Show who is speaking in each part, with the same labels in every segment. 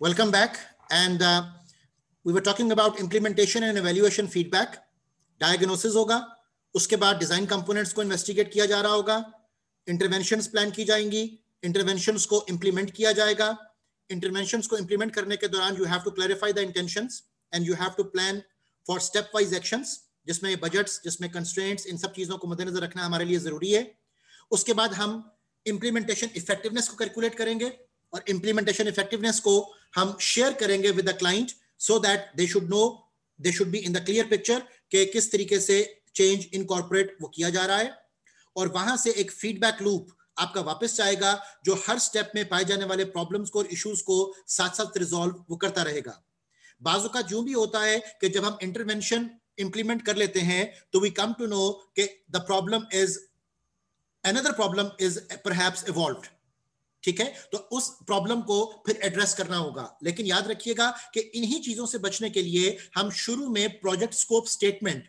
Speaker 1: Welcome back. And we were talking about implementation and evaluation feedback. Diagnosis होगा, उसके बाद design components को investigate किया जा रहा होगा, इंटरवेंशंस प्लान की जाएंगी, इंटरवेंशंस को इंप्लीमेंट किया जाएगा. इंटरवेंशंस को इंप्लीमेंट करने के दौरान you have to clarify the intentions and you have to plan for step wise actions, जिसमें बजट्स, जिसमें कंस्ट्रेंट्स, इन सब चीजों को मद्देनजर रखना हमारे लिए जरूरी है. उसके बाद हम इंप्लीमेंटेशन इफेक्टिवनेस को कैलकुलेट करेंगे और इंप्लीमेंटेशन इफेक्टिवनेस को हम शेयर करेंगे with the client so that they should know, they should be in the clear picture कि किस तरीके से चेंज इनकॉर्पोरेट वो किया जा रहा है. और वहां से एक फीडबैक लूप आपका वापस जाएगा जो हर स्टेप में पाए जाने वाले प्रॉब्लम्स को और इश्यूज को साथ साथ रिजॉल्व वो करता रहेगा. बाजू का जो भी होता है कि जब हम इंटरवेंशन इंप्लीमेंट कर लेते हैं तो वी कम टू नो कि the problem is, another problem is perhaps evolved. ठीक है, तो उस प्रॉब्लम को फिर एड्रेस करना होगा. लेकिन याद रखिएगा कि इन्हीं चीजों से बचने के लिए हम शुरू में प्रोजेक्ट स्कोप स्टेटमेंट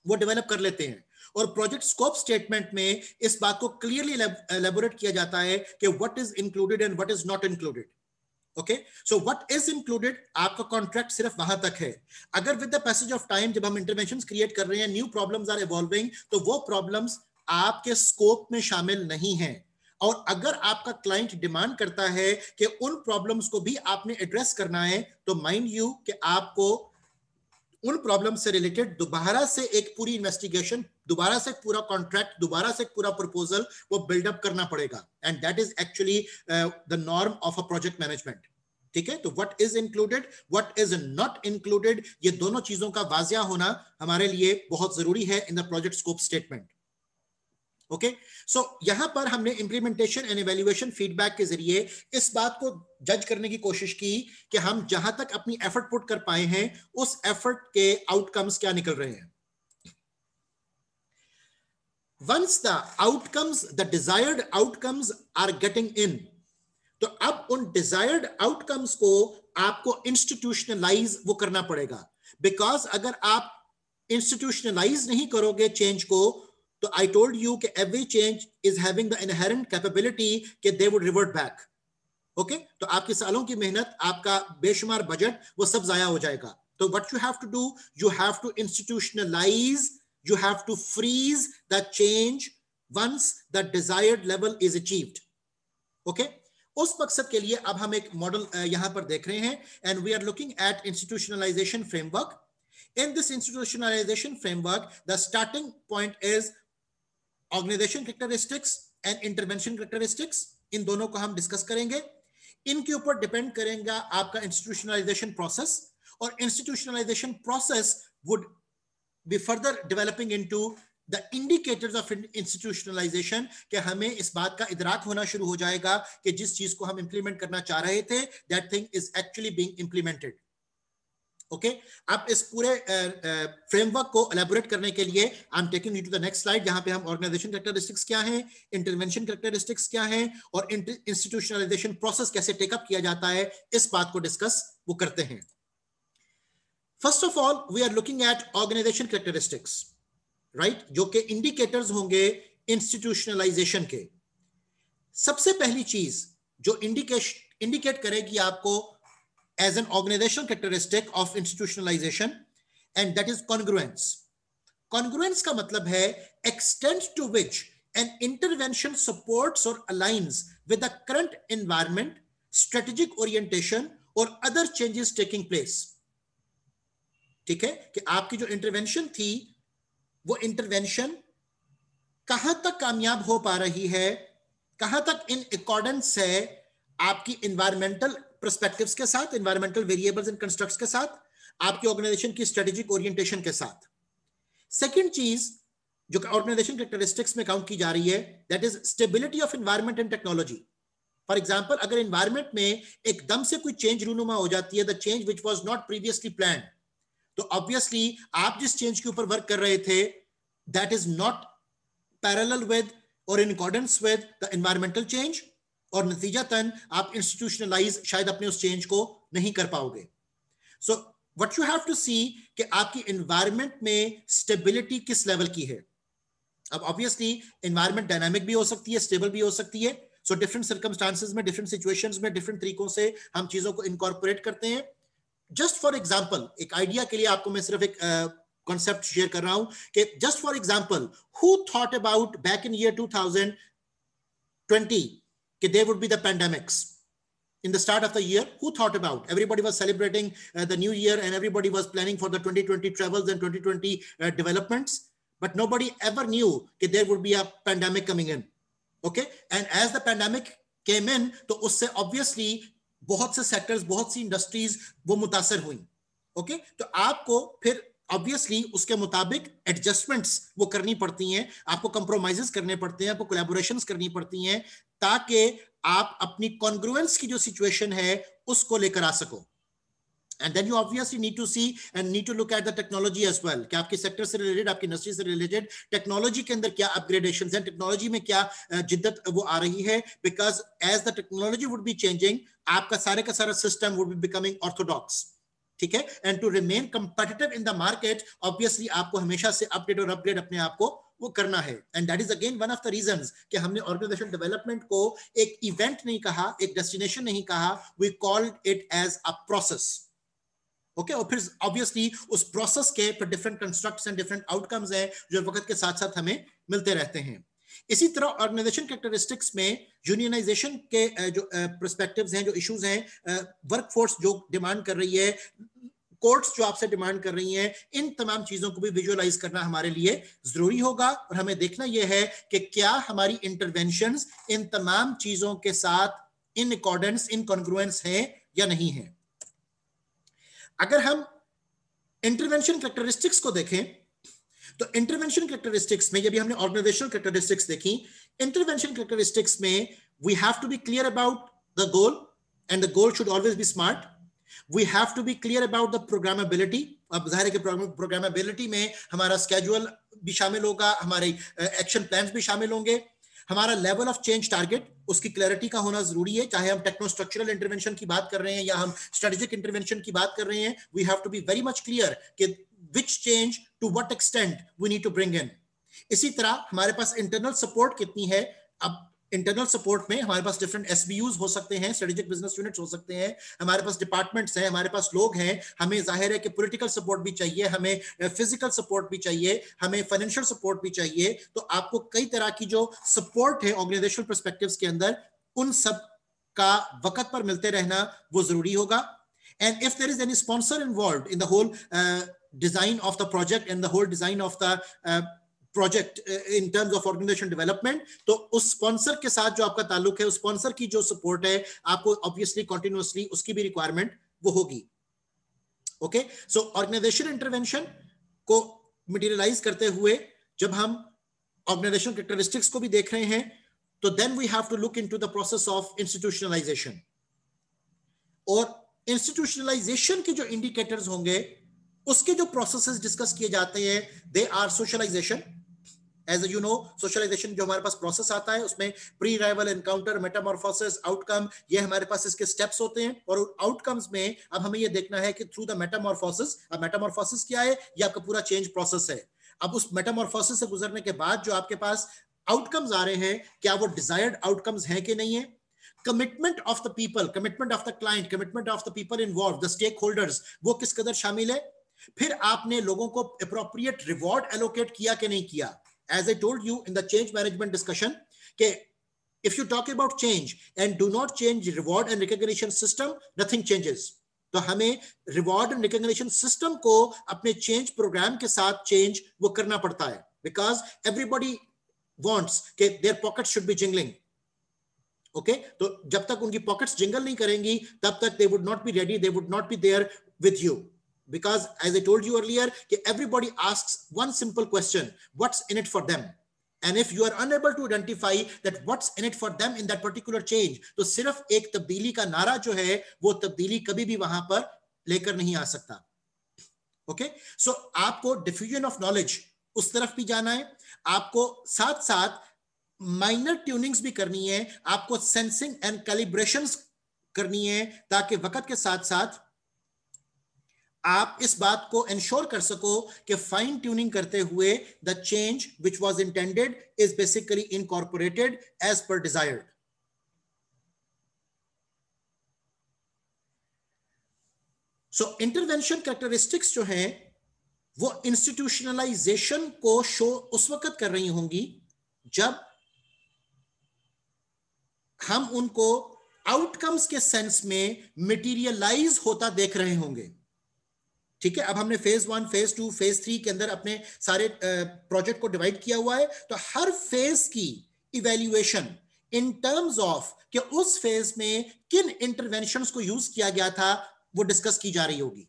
Speaker 1: वो डेवलप कर लेते हैं. और प्रोजेक्ट स्कोप स्टेटमेंट में इस बात को क्लियरली एलैबोरेट किया जाता है कि what is included and what is not included. Okay, so what is included, आपका कॉन्ट्रैक्ट सिर्फ वहां तक है. अगर with the passage of time जब हम इंटरवेंशंस क्रिएट कर रहे हैं, न्यू प्रॉब्लम्स आर इवॉल्विंग, तो वो प्रॉब्लम्स आपके स्कोप में शामिल नहीं है. और अगर आपका क्लाइंट डिमांड करता है कि उन प्रॉब्लम्स को भी आपने एड्रेस करना है, तो माइंड यू कि आपको उन प्रॉब्लम से रिलेटेड दोबारा से एक पूरी इन्वेस्टिगेशन, दोबारा से पूरा कॉन्ट्रैक्ट, दोबारा से पूरा प्रपोजल वो बिल्डअप करना पड़ेगा. And that is actually the norm of a project management. ठीक है, तो what is included, what is not included, ये दोनों चीजों का वाजिया होना हमारे लिए बहुत जरूरी है in the project scope statement. Okay, so यहां पर हमने इंप्लीमेंटेशन एंड इवैल्यूएशन फीडबैक के जरिए इस बात को जज करने की कोशिश की कि हम जहां तक अपनी एफर्ट पुट कर पाए हैं उस एफर्ट के आउटकम्स क्या निकल रहे हैं. Once the outcomes, the desired outcomes are getting in, तो अब उन डिजायर्ड आउटकम्स को आपको इंस्टीट्यूशनलाइज वो करना पड़ेगा. बिकॉज अगर आप इंस्टीट्यूशनलाइज नहीं करोगे चेंज को, तो I told you कि every change is having the inherent capability कि they would revert back. Okay? तो आपके सालों की मेहनत, आपका बेशुमार बजट, वो सब जाया हो जाएगा. तो what you have to do, you have to institutionalize, you have to freeze the change once the desired level is achieved. Okay? उस मकसद के लिए अब हम एक मॉडल यहां पर देख रहे हैं and we are looking at institutionalization framework. In this institutionalization framework, the starting point is organization characteristics and intervention characteristics. इन दोनों को हम डिस्कस करेंगे. इनके ऊपर डिपेंड करेगा आपका इंस्टीट्यूशनलाइजेशन प्रोसेस, और institutionalization process would be further developing into the indicators of institutionalization कि हमें इस बात का इदराक होना शुरू हो जाएगा कि जिस चीज को हम इंप्लीमेंट करना चाह रहे थे, that thing is actually being implemented. Okay, अब इस पूरे फ्रेमवर्क को एलैबोरेट करने के लिए I am taking you to the next slide, जहां पे हम ऑर्गेनाइजेशन कैरेक्टरिस्टिक्स क्या हैं, इंटरवेंशन कैरेक्टरिस्टिक्स क्या हैं, और इंस्टीट्यूशनलाइजेशन प्रोसेस कैसे टेकअप किया जाता है, इस बात को डिस्कस वो करते हैं. First of all we are looking at organization characteristics, right, जो कि इंडिकेटर्स होंगे इंस्टीट्यूशनलाइजेशन के. सबसे पहली चीज जो इंडिकेट करेगी आपको as an organizational characteristic of institutionalization, and that is congruence. Congruence का मतलब है extent to which an intervention supports or aligns with the current environment, strategic orientation or other changes taking place. ठीक है, कि आपकी जो इंटरवेंशन थी वो इंटरवेंशन कहां तक कामयाब हो पा रही है, कहां तक इन अकॉर्डेंस है आपकी इन्वायरमेंटल पर्सपेक्टिव्स के साथ, एनवायरमेंटल वेरिएबल्स एंड कंस्ट्रक्ट्स के साथ, आपकी ऑर्गेनाइजेशन की स्ट्रेटेजिक ओरिएंटेशन के साथ. सेकंड चीज जो ऑर्गेनाइजेशन कैरेक्टरिस्टिक्स में काउंट की जा रही है, that is stability of environment and technology. For example, अगर एनवायरमेंट में एकदम से कोई चेंज रूनुमा हो जाती है, the change which was not previously planned, तो ऑब्वियसली आप जिस चेंज के ऊपर वर्क कर रहे थे, that is not parallel with और in accordance with the environmental change, और नतीजतन आप इंस्टीट्यूशनलाइज शायद अपने उस चेंज को नहीं कर पाओगे. So what you have to see कि आपकी एनवायरमेंट में स्टेबिलिटी किस लेवल की है. अब ऑब्वियसली एनवायरमेंट डायनामिक भी हो सकती है, स्टेबल भी हो सकती है. सो डिफरेंट सर्कमस्टांसेस में, डिफरेंट सिचुएशंस में डिफरेंट तरीकों से हम चीजों को इनकॉर्पोरेट करते हैं. जस्ट फॉर एग्जांपल, एक आइडिया के लिए आपको मैं सिर्फ एक कॉन्सेप्ट शेयर कर रहा हूं कि just for example, who thought about back in year 2020 कि there would be the pandemics in the start of the year? Who thought about? Everybody was celebrating the new year and everybody was planning for the 2020 travels and 2020 developments, but nobody ever knew that there would be a pandemic coming in. Okay, and as the pandemic came in, तो उससे obviously बहुत से sectors, बहुत सी industries वो मुतासर हुई. Okay, तो आपको फिर ऑब्वियसली उसके मुताबिक एडजस्टमेंट्स वो करनी पड़ती हैं, आपको कंप्रोमाइजेस करने पड़ते हैं, आपको कोलैबोरेशंस करनी पड़ती हैं, ताकि आप अपनी कॉन्ग्रुएंस की जो सिचुएशन है उसको लेकर आ सको. And then you obviously need to see and need to look at the technology as well, कि आपके सेक्टर से रिलेटेड, आपकी इंडस्ट्री से रिलेटेड टेक्नोलॉजी के अंदर क्या अपग्रेडेशंस हैं, टेक्नोलॉजी में क्या जिद्दत वो आ रही है, because as the technology would be changing, आपका सारे का सारा system would be becoming orthodox. ठीक है, and to remain competitive in the market, obviously आपको हमेशा से अपडेट और अपग्रेड अपने आप को वो करना है. And that is again one of the reasons कि हमने ऑर्गेनाइजेशन डेवलपमेंट को एक इवेंट नहीं कहा, एक डेस्टिनेशन नहीं कहा, we called it as a process. Okay, और फिर ऑब्वियसली उस प्रोसेस के फिर different constructs and different outcomes हैं जो वक्त के साथ साथ हमें मिलते रहते हैं. इसी तरह ऑर्गेनाइजेशन कैरेक्टरिस्टिक्स में यूनियनाइजेशन के जो पर्सपेक्टिव्स हैं, जो इश्यूज हैं, वर्कफोर्स जो डिमांड कर रही है, कोर्ट्स जो आपसे डिमांड कर रही हैं, इन तमाम चीजों को भी विजुअलाइज करना हमारे लिए जरूरी होगा. और हमें देखना यह है कि क्या हमारी इंटरवेंशंस इन तमाम चीजों के साथ इन अकॉर्डेंस, इन कॉन्ग्रुएंस है या नहीं है. अगर हम इंटरवेंशन कैरेक्टरिस्टिक्स को देखें तो इंटरवेंशन कैरेक्टरिस्टिक्स में, जब हमने ऑर्गेनाइजेशनल कैरेक्टरिस्टिक्स देखी, इंटरवेंशन कैरेक्टरिस्टिक्स में we have to be clear about the goal and the goal should always be smart. We have to be clear about the programmability. अब जाहिर है कि प्रोग्रामेबिलिटी में हमारा स्केड्यूल भी शामिल होगा, हमारे एक्शन प्लान्स भी शामिल होंगे, हमारा लेवल ऑफ चेंज टारगेट, उसकी क्लैरिटी का होना जरूरी है, चाहे हम टेक्नोस्ट्रक्चरल इंटरवेंशन की बात कर रहे हैं या हम स्ट्रेटेजिक इंटरवेंशन की बात कर रहे हैं. We have to be very much clear कि which change to what extent we need to bring in. इसी तरह हमारे पास इंटरनल सपोर्ट कितनी है. अब इंटरनल सपोर्ट में हमारे पास डिफरेंट एसबीयूज हो सकते हैं, स्ट्रेटेजिक बिजनेस यूनिट्स हो सकते हैं, हमारे पास डिपार्टमेंट्स हैं, हमारे पास लोग हैं, हमें जाहिर है कि पॉलिटिकल सपोर्ट भी चाहिए, हमें फिजिकल सपोर्ट भी चाहिए, हमें फाइनेंशियल सपोर्ट भी चाहिए. तो आपको कई तरह की जो सपोर्ट है ऑर्गेनाइजेशनल पर्सपेक्टिव्स के अंदर, उन सब का वक्त पर मिलते रहना वो जरूरी होगा. And if there is any sponsor involved in the whole design of the project and the whole design of the project in terms of organization development, तो उस स्पॉन्सर के साथ जो आपका ताल्लुक है, उस स्पॉन्सर की जो सपोर्ट है, आपको ऑब्वियसली कंटिन्यूअसली उसकी भी रिक्वायरमेंट वो होगी. ओके, सो ऑर्गेनाइजेशन इंटरवेंशन को मटेरियलाइज करते हुए जब हम ऑर्गेनाइजेशन कैरेक्टरिस्टिक्स को भी देख रहे हैं, तो then we have to look into the process of institutionalization. और इंस्टीट्यूशनलाइजेशन के जो इंडिकेटर्स होंगे, उसके जो प्रोसेसेस डिस्कस किए जाते हैं, they are socialization. As you know, socialization जो हमारे पास प्रोसेस आता है, उसमें pre arrival, encounter, metamorphosis, outcome, ये हमारे पास इसके स्टेप्स होते हैं. और आउटकम्स में अब हमें ये देखना है कि थ्रू द मेटामॉर्फोसिस, अब मेटामॉर्फोसिस क्या है, ये आपका पूरा चेंज प्रोसेस है. अब उस मेटामॉर्फोसिस से गुजरने के बाद जो आपके पास आउटकम्स आ रहे हैं, क्या वो डिजायर्ड आउटकम्स हैं कि नहीं है. Commitment of the people, commitment of the client, commitment of the people involve, the stakeholders, वो किस कदर शामिल है. फिर आपने लोगों को अप्रोप्रिएट रिवॉर्ड एलोकेट किया कि नहीं किया. As I told you in the change management discussion कि if you talk about change and do not change reward and recognition system, nothing changes. तो हमें रिवॉर्ड एंड रिकॉग्निशन सिस्टम को अपने change programme के साथ चेंज वो करना पड़ता है, बिकॉज एवरीबॉडी वांट्स कि there pockets should be jingling. Okay, तो जब तक उनकी पॉकेट्स जिंगल नहीं करेंगी, तब तक they would not be ready, they would not be there with you. Because as I told you earlier, everybody asks one simple question: what's in it for them? And if you are unable to identify that what's in it for them in that particular change, तो सिर्फ एक तब्दीली का नारा जो है, वो तब्दीली कभी भी वहां पर लेकर नहीं आ सकता. ओके, सो आपको डिफ्यूजन ऑफ नॉलेज उस तरफ भी जाना है, आपको साथ साथ माइनर ट्यूनिंग्स भी करनी है, आपको सेंसिंग एंड कैलिब्रेशंस करनी है, ताकि वक्त के साथ साथ आप इस बात को इंश्योर कर सको कि फाइन ट्यूनिंग करते हुए the change which was intended is basically incorporated as per desired. So intervention characteristics जो हैं वो इंस्टीट्यूशनलाइजेशन को शो उस वक्त कर रही होंगी जब हम उनको आउटकम्स के सेंस में मटेरियलाइज होता देख रहे होंगे। ठीक है, अब हमने फेज 1, फेज 2, फेज 3 के अंदर अपने सारे प्रोजेक्ट को डिवाइड किया हुआ है। तो हर फेज की इवैल्यूएशन इन टर्म्स ऑफ कि उस फेज में किन इंटरवेंशंस को यूज किया गया था वो डिस्कस की जा रही होगी।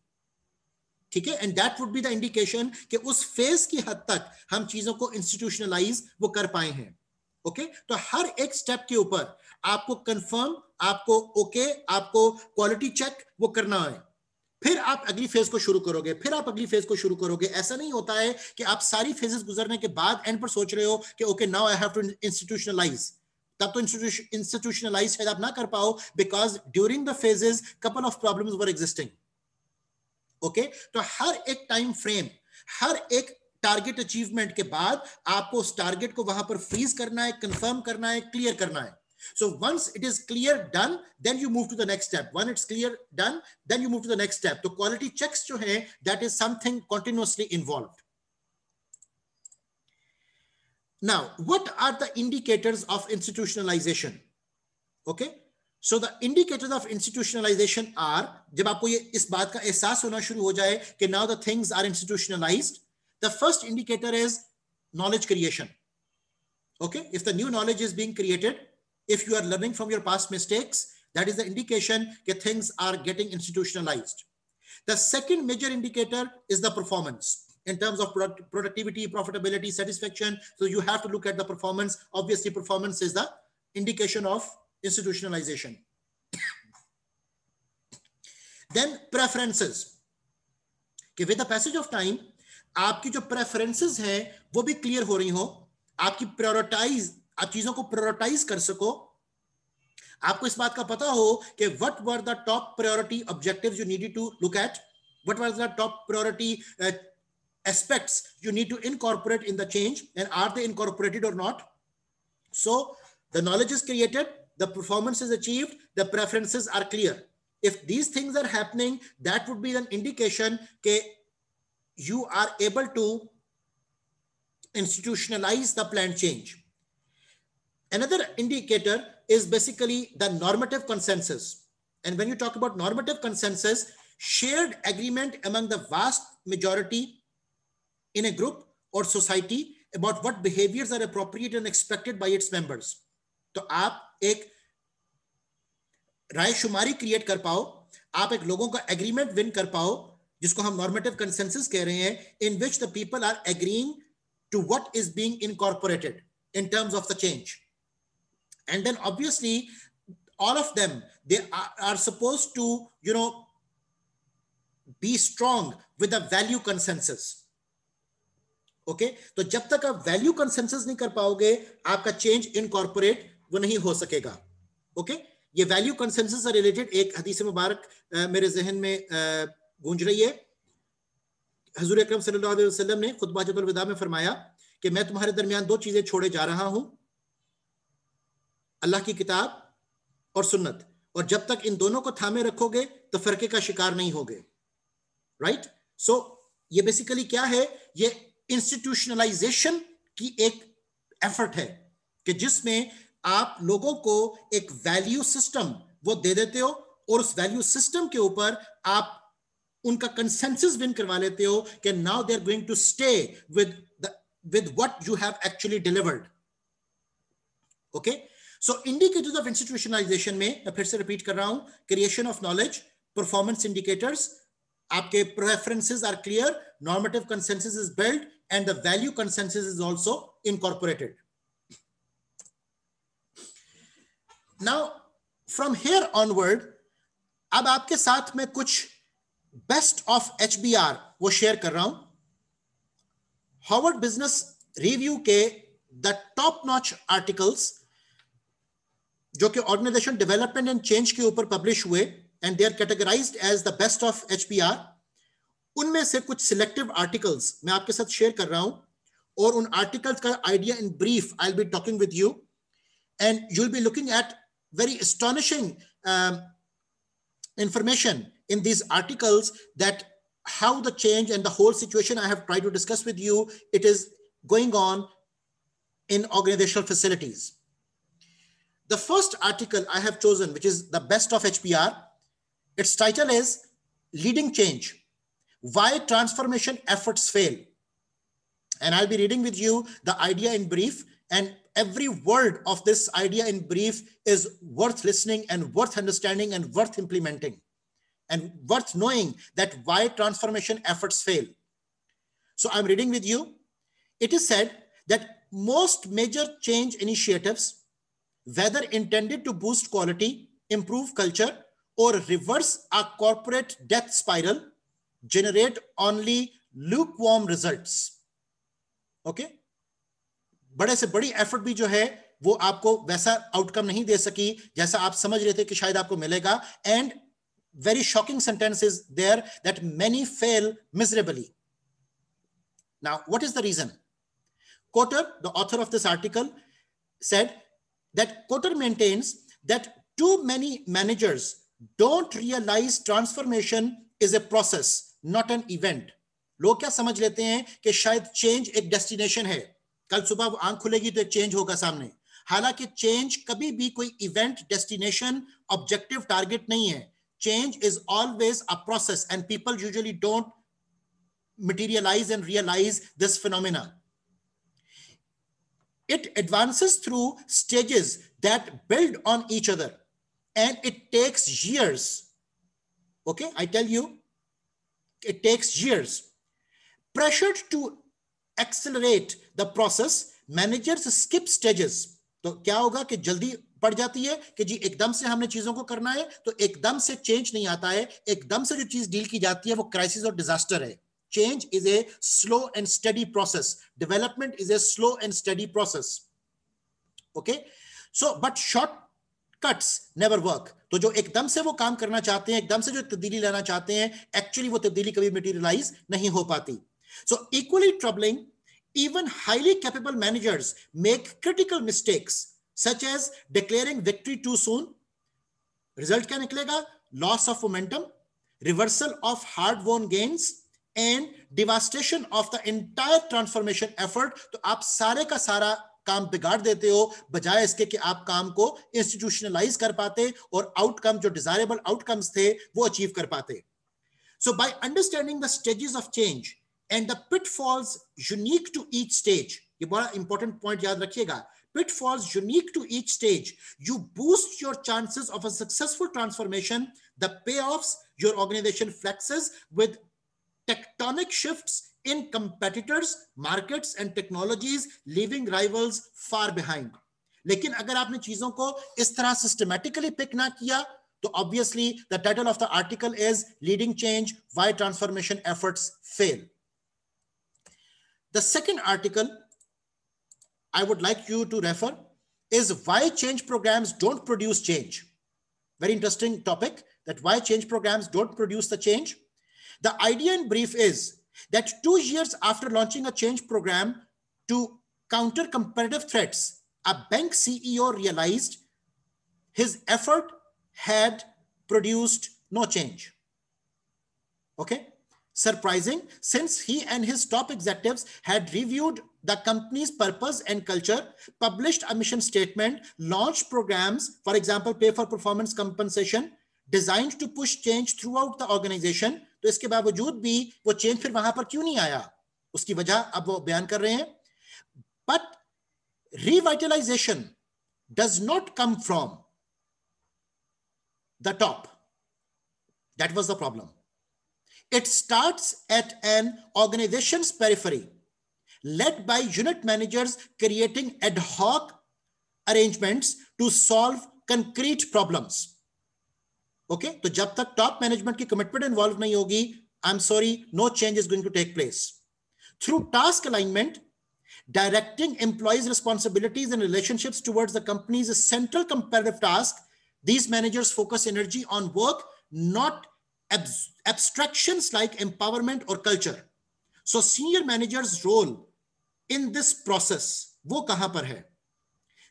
Speaker 1: ठीक है, and that would be the indication कि उस फेज की हद तक हम चीजों को इंस्टीट्यूशनलाइज वो कर पाए हैं। ओके, तो हर एक स्टेप के ऊपर आपको कंफर्म, आपको ओके, आपको क्वालिटी चेक वो करना है। फिर आप अगली फेज को शुरू करोगे, फिर आप अगली फेज को शुरू करोगे। ऐसा नहीं होता है कि आप सारी फेजेस गुजरने के बाद एंड पर सोच रहे हो कि okay now I have to institutionalize. तब तो इंस्टीट्यूशनलाइज शायद आप ना कर पाओ, because during the phases couple of problems were existing. Okay, तो हर एक टाइम फ्रेम, हर एक टारगेट अचीवमेंट के बाद आपको उस टारगेट को वहां पर फ्रीज करना है, कंफर्म करना है, क्लियर करना है। So once it is clear done, then you move to the next step. When it's clear done, then you move to the next step. तो quality checks जो है, that is something continuously involved. Now, what are the indicators of institutionalization? Okay, so the indicators of institutionalization are, जब आपको ये इस बात का एहसास होना शुरू हो जाए कि now the things are institutionalized, the first indicator is knowledge creation. Okay, if the new knowledge is being created, if you are learning from your past mistakes, that is the indication that things are getting institutionalized. The second major indicator is the performance in terms of productivity, profitability, satisfaction. So you have to look at the performance. Obviously, performance is the indication of institutionalization. Then preferences. कि with the passage of time, आपकी जो preferences हैं वो भी clear हो रही हो, आपकी prioritize, आप चीजों को प्रायोरिटाइज कर सको, आपको इस बात का पता हो कि what were the top priority objectives you needed to look at, what were the top priority aspects you need to incorporate in the change, and are they incorporated और not. So the knowledge is created, the performance is achieved, the preferences are clear. If these things are happening, that would be an indication के you are able to institutionalize the planned change. Another indicator is basically the normative consensus. And when you talk about normative consensus, shared agreement among the vast majority in a group or society about what behaviors are appropriate and expected by its members. तो आप एक राय शुमारी create कर पाओ, आप एक लोगों का agreement win कर पाओ, जिसको हम नॉर्मेटिव कंसेंसस कह रहे हैं, in which the people are agreeing to what is being incorporated in terms of the change. And then obviously all of them, they are supposed to, you know, be strong with the value consensus. Okay, तो जब तक आप value consensus नहीं कर पाओगे, आपका change incorporate वो नहीं हो सकेगा. ओके, ये वैल्यू कंसेंसस से रिलेटेड एक हदीस मुबारक मेरे जहन में गूंज रही है. हजूर अकरम सल्लल्लाहु अलैहि वसल्लम ने खुतबा हज्जतुल विदा में फरमाया कि मैं तुम्हारे दरमियान दो चीजें छोड़े जा रहा हूं, अल्लाह की किताब और सुन्नत, और जब तक इन दोनों को थामे रखोगे तो फरके का शिकार नहीं होगे. राइट, सो ये बेसिकली क्या है, ये इंस्टीट्यूशनलाइजेशन की एक एफर्ट है कि जिसमें आप लोगों को एक वैल्यू सिस्टम वो दे देते हो, और उस वैल्यू सिस्टम के ऊपर आप उनका कंसेंसस विन करवा लेते हो कि now they are going to stay with what you have actually delivered. Okay, so indicators of institutionalization में मैं फिर से रिपीट कर रहा हूं, creation of knowledge, performance indicators, आपके preferences are clear, normative consensus is built, and the value consensus is also incorporated. Now from here onward, अब आपके साथ मैं कुछ बेस्ट ऑफ HBR वो शेयर कर रहा हूं. हार्वर्ड बिजनेस रिव्यू के द टॉप नॉच आर्टिकल्स जो कि ऑर्गेनाइजेशन डेवलपमेंट एंड चेंज के ऊपर पब्लिश हुए, and they are categorized as the best of HBR, उनमें से कुछ सिलेक्टिव आर्टिकल्स मैं आपके साथ शेयर कर रहा हूं, और उन आर्टिकल्स का idea in brief I will be talking with you, and you will be looking at very astonishing information in these articles that how the change and the whole situation I have tried to discuss with you, it is going on in organizational facilities. The first article I have chosen, which is the best of HBR, its title is Leading Change, Why Transformation Efforts Fail. And I'll be reading with you the idea in brief, and every word of this idea in brief is worth listening and worth understanding and worth implementing and worth knowing that why transformation efforts fail. So I'm reading with you. It is said that most major change initiatives, whether intended to boost quality, improve culture, or reverse a corporate death spiral, generate only lukewarm results. Okay? बड़े से बड़ी effort भी जो है वो आपको वैसा outcome नहीं दे सकी जैसा आप समझ रहे थे कि शायद आपको मिलेगा. And very shocking sentence is there that many fail miserably. Now, what is the reason? Kotter, the author of this article, said that Kotter maintains that too many managers don't realize transformation is a process, not an event. लोग क्या समझ लेते हैं कि शायद change एक destination है, कल सुबह आंख खुलेगी तो एक चेंज होगा सामने. हालांकि चेंज कभी भी कोई इवेंट, डेस्टिनेशन, ऑब्जेक्टिव, टारगेट नहीं है. Change is always a process, and people usually don't materialize and realize this phenomena. It advances through stages that build on each other, and it takes years. Okay, I tell you, it takes years. Pressured to accelerate the process, managers skip stages. तो क्या होगा कि जल्दी पड़ जाती है कि जी एकदम से हमने चीजों को करना है, तो एकदम से चेंज नहीं आता है. एकदम से जो चीज डील की जाती है वो क्राइसिस और डिजास्टर है. Change is a slow and steady process. Development is a slow and steady process. Okay, so but shortcuts never work. तो जो एकदम से वो काम करना चाहते हैं, एकदम से जो तब्दीली लाना चाहते हैं, एक्चुअली वो तब्दीली कभी मटेरियलाइज नहीं हो पाती. So equally troubling, even highly capable managers make critical mistakes, such as declaring victory too soon. Result क्या निकलेगा? Loss of momentum, reversal of hard-won gains, and devastation of the entire transformation effort. तो आप सारे का सारा काम बिगाड़ देते हो बजाय इसके कि आप काम को इंस्टीट्यूशनलाइज कर पाते और आउटकम जो डिजायरेबल आउटकम्स थे वो अचीव कर पाते. So by understanding the stages of change and the pitfalls unique to each stage, ये बड़ा इंपॉर्टेंट पॉइंट याद रखिएगा, pitfalls unique to each stage, you boost your chances of a successful transformation. The payoffs, your organization flexes with tectonic shifts in competitors, markets and technologies, leaving rivals far behind. लेकिन अगर आपने चीजों को इस तरह systematically pick ना किया तो obviously the title of the article is Leading Change, Why Transformation Efforts Fail. The second article I would like you to refer is Why Change Programs Don't Produce Change. Very interesting topic, that why change programs don't produce the change. The idea in brief is that 2 years after launching a change program to counter competitive threats, a bank CEO realized his effort had produced no change. Okay? Surprising, since he and his top executives had reviewed the company's purpose and culture, published a mission statement, launched programs, for example, pay for performance compensation, designed to push change throughout the organization. तो इसके बावजूद भी वो change फिर वहां पर क्यों नहीं आया, उसकी वजह अब वो बयान कर रहे हैं. But revitalization does not come from the top. That was the problem. It starts at an organization's periphery, led by unit managers creating ad hoc arrangements to solve concrete problems. Okay, तो जब तक top management की commitment involve नहीं होगी, I'm sorry, no change is going to take place. Through task alignment, directing employees' responsibilities and relationships towards the company's central competitive task, these managers focus energy on work, not abstractions like empowerment or culture. So senior managers' role in this process, वो कहां पर है?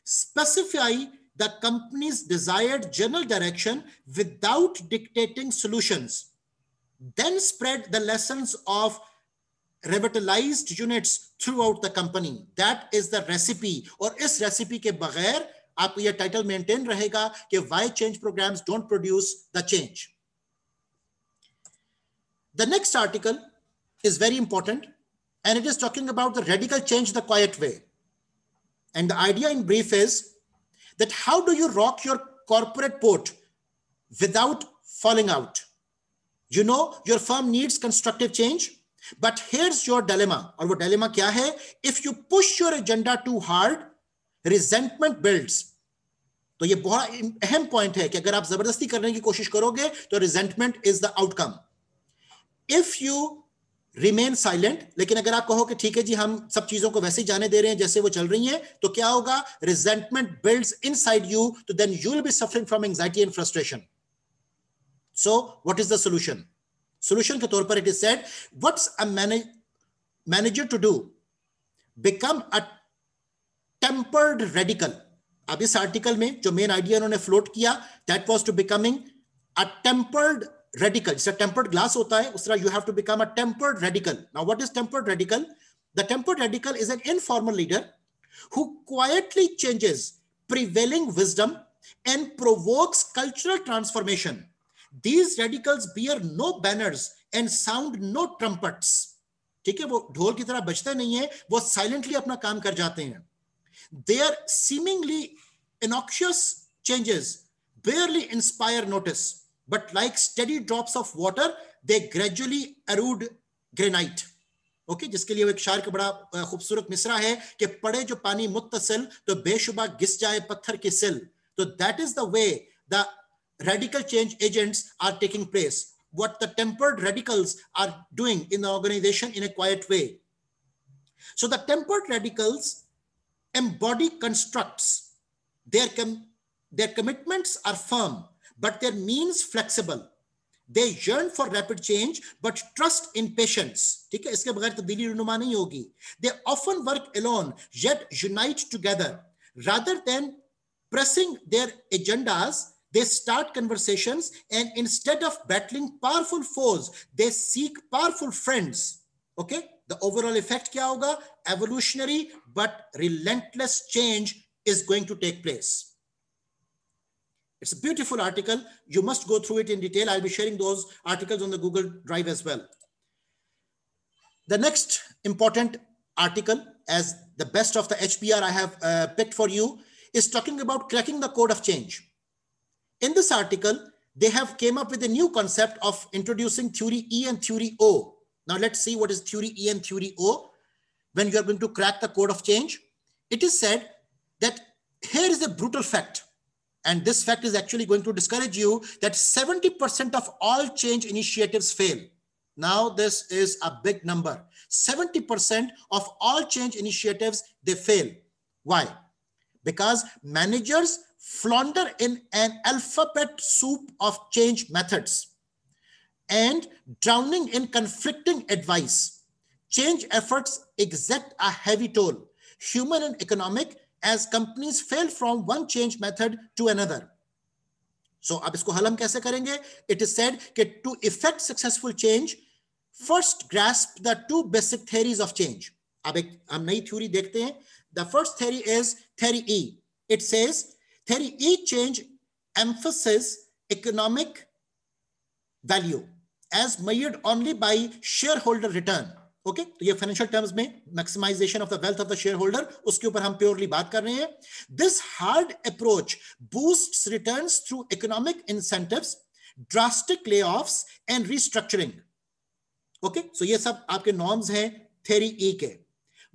Speaker 1: Specify the company's desired general direction without dictating solutions, then spread the lessons of revitalized units throughout the company. That is the recipe. और इस recipe के बगैर आपको यह टाइटल मेंटेन रहेगा कि why change programs don't produce the change. The next article is very important, and it is talking about the radical change the quiet way. And the idea in brief is that how do you rock your corporate boat without falling out? You know your firm needs constructive change, but here's your dilemma. और वो dilemma क्या है? If you push your agenda too hard, resentment builds. तो ये बहुत अहम point है कि अगर आप जबरदस्ती करने की कोशिश करोगे तो resentment is the outcome. If you remain silent, लेकिन अगर आप कहो कि ठीक है जी हम सब चीजों को वैसे ही जाने दे रहे हैं जैसे वो चल रही हैं, तो क्या होगा? Resentment builds inside you, तो then you will be suffering from anxiety and frustration. So what is the solution? Solution के तौर पर it is said, what's a manager to do? Become a tempered radical. अब इस article में जो main idea उन्होंने float किया, that was to becoming a tempered radical. जैसे tempered glass होता है, उस तरह you have to become a tempered radical. Now what is tempered radical? The tempered radical is an informal leader who quietly changes prevailing wisdom and provokes cultural transformation. These radicals bear no banners and sound no trumpets. ठीक है, वो ढोल की तरह बजते नहीं है, वो साइलेंटली अपना काम कर जाते हैं. Their seemingly innocuous changes barely inspire notice, but like steady drops of water, they gradually erode granite. Okay, जिसके लिए वो एक शायर का बड़ा खूबसूरत मिसरा है कि पड़े जो पानी मुत्तसिल तो बेशुबा घिस जाए पत्थर की सिल. So that is the way the radical change agents are taking place. What the tempered radicals are doing in the organization in a quiet way. So the tempered radicals embody constructs. Their commitments are firm, but their means flexible. They yearn for rapid change, but trust in patience. ठीक है, इसके बगैर तब्दीली रुनुमा नहीं होगी. They often work alone, yet unite together. Rather than pressing their agendas, they start conversations, and instead of battling powerful foes, they seek powerful friends. Okay? The overall effect क्या होगा? Evolutionary but relentless change is going to take place. It's a beautiful article. You must go through it in detail. I'll be sharing those articles on the Google Drive as well. The next important article, as the best of the HBR I have picked for you, is talking about cracking the code of change. In this article, they have came up with a new concept of introducing theory E and theory O. Now let's see what is theory E and theory O. When you are going to crack the code of change, it is said that here is a brutal fact. And this fact is actually going to discourage you that 70% of all change initiatives fail. Now this is a big number. 70% of all change initiatives, they fail. Why? Because managers flounder in an alphabet soup of change methods and drowning in conflicting advice. Change efforts exact a heavy toll, human and economic, as companies fail from one change method to another. So अब इसको हल हम कैसे करेंगे? It is said that to effect successful change, first grasp the two basic theories of change. अब एक हम नई theory देखते हैं. The first theory is theory E. It says theory E change emphasizes economic value as measured only by shareholder return. Okay, तो ये financial terms में maximization of the wealth of the shareholder, उसके ऊपर हम purely बात कर रहे हैं. This hard approach boosts returns through economic incentives, drastic layoffs and restructuring. Okay, so ये सब आपके नॉर्म्स हैं थ्योरी ई के.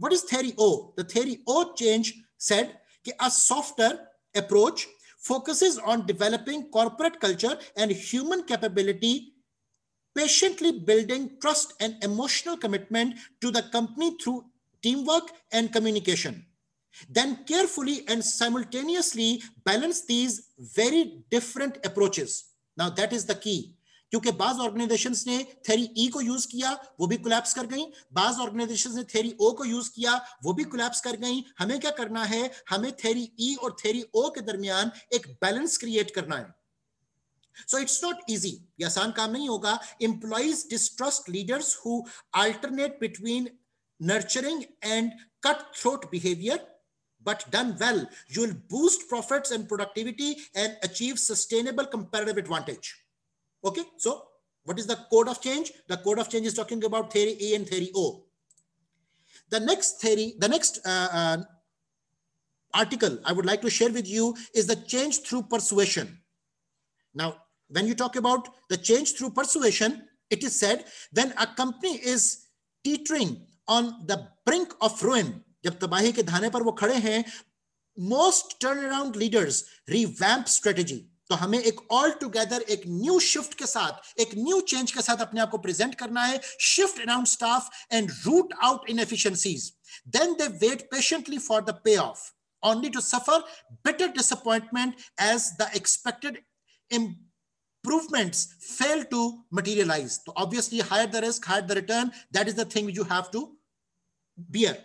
Speaker 1: What is theory O? The theory O change said कि a softer approach focuses on developing corporate culture and human capability, patiently building trust and emotional commitment to the company through teamwork and communication. Then carefully and simultaneously balance these very different approaches. Now that is the key. क्योंकि बाज organisations ने theory ई को use किया, वो भी collapse कर गई, बाज ऑर्गेनाइजेशंस ने थ्योरी ओ को यूज किया, वो भी कोलैप्स कर गई। हमें क्या करना है, हमें थ्योरी ई और थ्योरी ओ के दरमियान एक बैलेंस क्रिएट करना है। So it's not easy, ये आसान काम नहीं होगा। Employees distrust leaders who alternate between nurturing and cutthroat behavior, but done well, you will boost profits and productivity and achieve sustainable competitive advantage. Okay, so what is the code of change? The code of change is talking about theory A and theory O. The next theory, the next article I would like to share with you is the change through persuasion. Now, when you talk about the change through persuasion, it is said when a company is teetering on the brink of ruin, जब तबाही के धाने पर वो खड़े हैं, most turnaround leaders revamp strategy. तो हमें एक ऑल टुगेदर एक न्यू शिफ्ट के साथ, एक न्यू चेंज के साथ अपने आप को प्रेजेंट करना है, shift around staff and root out inefficiencies. Then they wait patiently for the payoff, only to suffer bitter disappointment as the expected improvements fail to materialize. So obviously, higher the risk, higher the return. That is the thing you have to bear.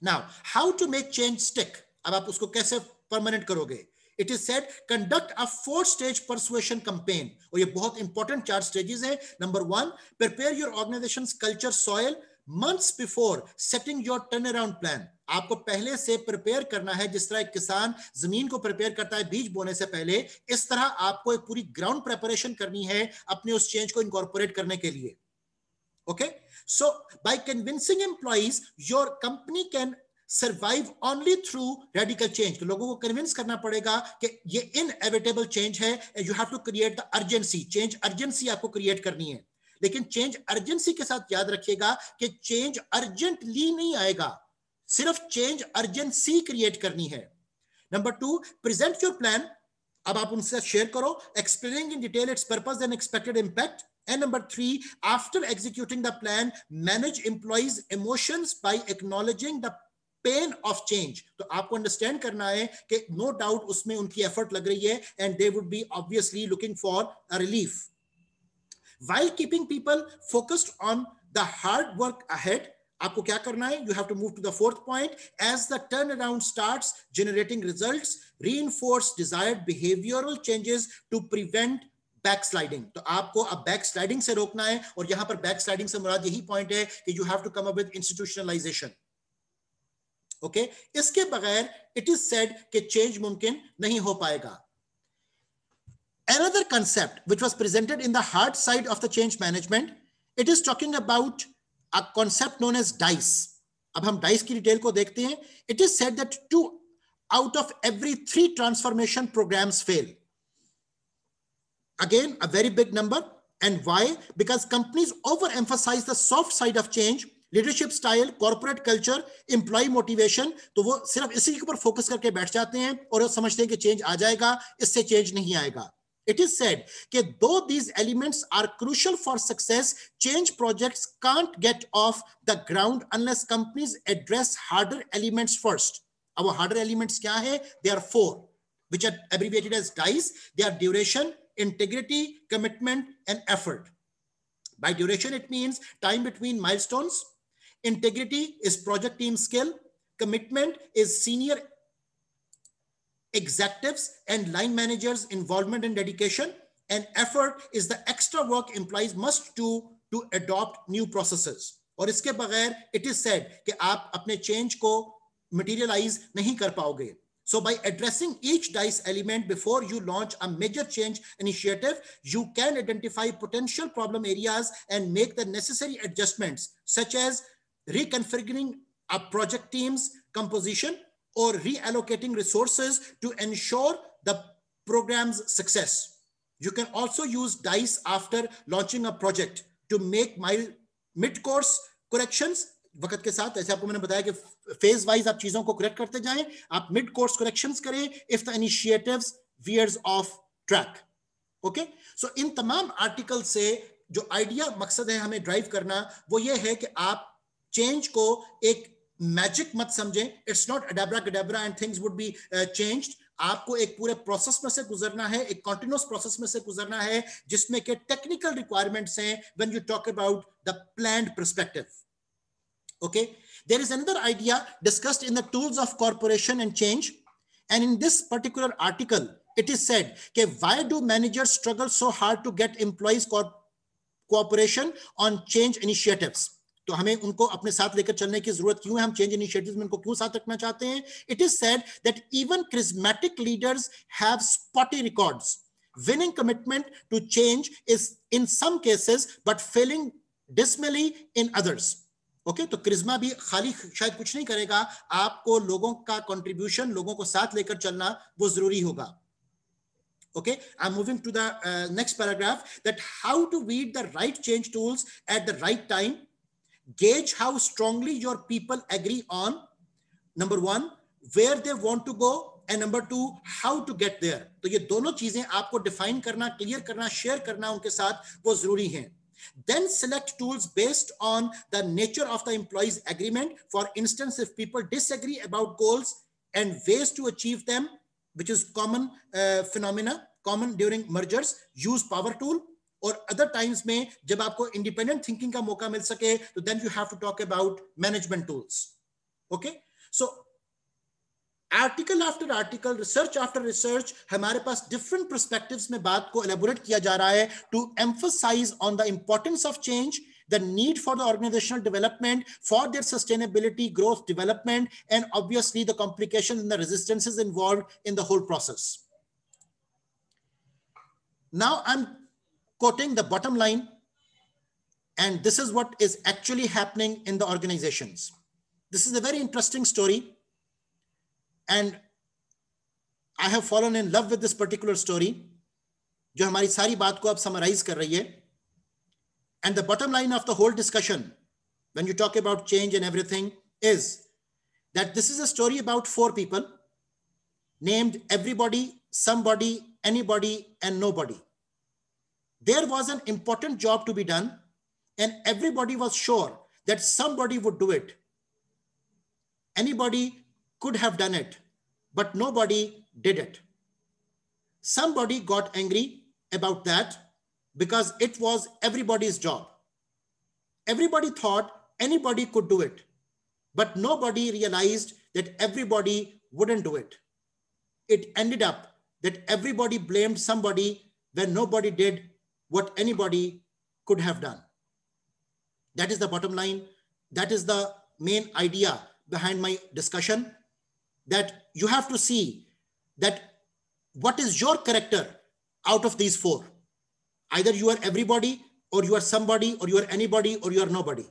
Speaker 1: Now, how to make change stick? अब आप उसको कैसे permanent करोगे? It is said, conduct a 4-stage persuasion campaign. और ये बहुत important 4 stages हैं. Number 1, prepare your organization's culture soil months before setting your turnaround plan. आपको पहले से प्रिपेयर करना है, जिस तरह एक किसान जमीन को प्रिपेयर करता है बीज बोने से पहले, इस तरह आपको एक पूरी ग्राउंड प्रिपरेशन करनी है अपने उस चेंज को इनकॉर्पोरेट करने के लिए. Okay, so by convincing employees, your company can survive only through radical change. तो लोगों को कन्विंस करना पड़ेगा कि ये इनएविटेबल चेंज है, you have to create the urgency. Change urgency आपको क्रिएट करनी है, लेकिन चेंज अर्जेंसी के साथ याद रखिएगा कि चेंज अर्जेंटली नहीं आएगा, सिर्फ चेंज अर्जेंसी क्रिएट करनी है. Number 2, present your plan. अब आप उनसे शेयर करो, explaining in detail its purpose and expected impact. And number 3, after executing the plan, manage employees' emotions by acknowledging the pain of change. तो आपको understand करना है कि नो डाउट उसमें उनकी एफर्ट लग रही है, and they would be obviously looking for a relief. While keeping people focused on the hard work ahead, आपको क्या करना है? You have to move to the 4th point. As the turnaround starts generating results, reinforce desired behavioral changes to prevent backsliding. तो आपको अब backsliding से रोकना है, और यहां पर backsliding से मुराद यही पॉइंट है कि you have to come up with institutionalization. Okay, इसके बगैर it is said कि change मुमकिन नहीं हो पाएगा. Another concept which was presented in the hard side of the change management, it is talking about a concept known as DICE. अब हम DICE की डिटेल को देखते हैं. It is said that 2 out of every 3 transformation programs fail. Again, a very big number. And why? Because companies overemphasize the soft side of change, leadership style, corporate culture, employee motivation. तो वो सिर्फ इसी के ऊपर focus करके बैठ जाते हैं और समझते हैं कि चेंज आ जाएगा, इससे चेंज नहीं आएगा. It is said that though these elements are crucial for success, change projects can't get off the ground unless companies address harder elements first. Our harder elements क्या है? There are 4, which are abbreviated as DICE. They are duration, integrity, commitment, and effort. By duration, it means time between milestones. Integrity is project team skill. Commitment is senior executives and line managers' involvement and dedication. And effort is the extra work employees must do to adopt new processes. और इसके बगैर it is said कि आप अपने change को materialize नहीं कर पाओगे. So by addressing each DICE element before you launch a major change initiative, you can identify potential problem areas and make the necessary adjustments, such as reconfiguring a project team's composition or reallocating resources to ensure the program's success. You can also use DICE after launching a project to make mid-course corrections. वक्त के साथ, ऐसे आपको मैंने बताया कि phase wise आप चीजों को करेक्ट करते जाएं, आप मिड कोर्स करेक्शंस करें if the initiatives veers off track. Okay, so इन तमाम आर्टिकल से जो आइडिया मकसद है हमें ड्राइव करना, वो ये है कि आप चेंज को एक मैजिक मत समझें. It's not abracadabra and things would be changed. आपको एक पूरे प्रोसेस में से गुजरना है, एक कंटिन्यूअस प्रोसेस में से गुजरना है जिसमें के टेक्निकल रिक्वायरमेंट्स हैं when you talk about the planned perspective. Okay, there is another idea discussed in the tools of corporation and change, and in this particular article it is said कि why do managers struggle so hard to get employees cooperation on change initiatives. तो हमें उनको अपने साथ लेकर चलने की जरूरत क्यों है, हम चेंज इनिशिएटिव्स में उनको क्यों साथ रखना चाहते हैं. It is said that even charismatic leaders have spotty records. Winning commitment to change is in some cases but failing dismally in others. Okay, तो क्रिज्मा भी खाली शायद कुछ नहीं करेगा, आपको लोगों का कंट्रीब्यूशन, लोगों को साथ लेकर चलना वो जरूरी होगा. Okay, I'm moving to the next paragraph, that how to weed the right change tools at the right time, gauge how strongly your people agree on, number one, where they want to go, and number two, how to get there. तो ये दोनों चीजें आपको define करना, clear करना, share करना उनके साथ वो जरूरी है. Then select tools based on the nature of the employee's agreement. For instance, if people disagree about goals and ways to achieve them, which is common phenomena, common during mergers, use power tool. और other times में जब आपको independent thinking का मौका मिल सके, तो then you have to talk about management tools. Okay, so article after article, research after research, हमारे पास different perspectives में बात को एलेबोरेट किया जा रहा है to emphasize on the importance of change, the need for the organizational development, for their sustainability, growth, development, and obviously the complications and the resistances involved in the whole process. Now I'm quoting the bottom line, and this is what is actually happening in the organizations. This is a very interesting story, and I have fallen in love with this particular story, जो हमारी सारी बात को अब summarise कर रही है. And the bottom line of the whole discussion, when you talk about change and everything, is that this is a story about 4 people named everybody, somebody, anybody, and nobody. There was an important job to be done, and everybody was sure that somebody would do it. Anybody could have done it, but nobody did it. Somebody got angry about that because it was everybody's job. Everybody thought anybody could do it, but nobody realized that everybody wouldn't do it. It ended up that everybody blamed somebody when nobody did what anybody could have done. That is the bottom line. That is the main idea behind my discussion, that you have to see that what is your character out of these 4. Either you are everybody, or you are somebody, or you are anybody, or you are nobody.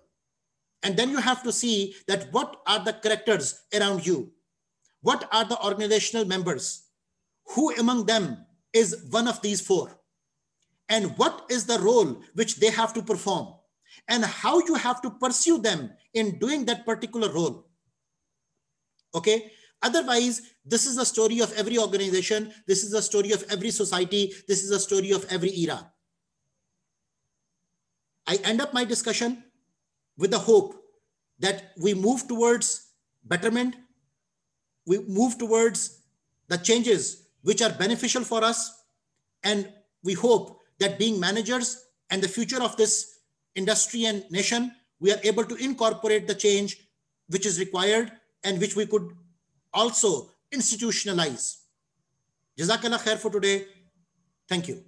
Speaker 1: And then you have to see that what are the characters around you? What are the organizational members? Who among them is one of these 4? And what is the role which they have to perform? And how you have to pursue them in doing that particular role. Okay? Otherwise, this is the story of every organization. This is the story of every society. This is the story of every era. I end up my discussion with the hope that we move towards betterment. We move towards the changes which are beneficial for us. And we hope that being managers and the future of this industry and nation, we are able to incorporate the change which is required and which we could also institutionalize. Jazakallah khair for today. Thank you.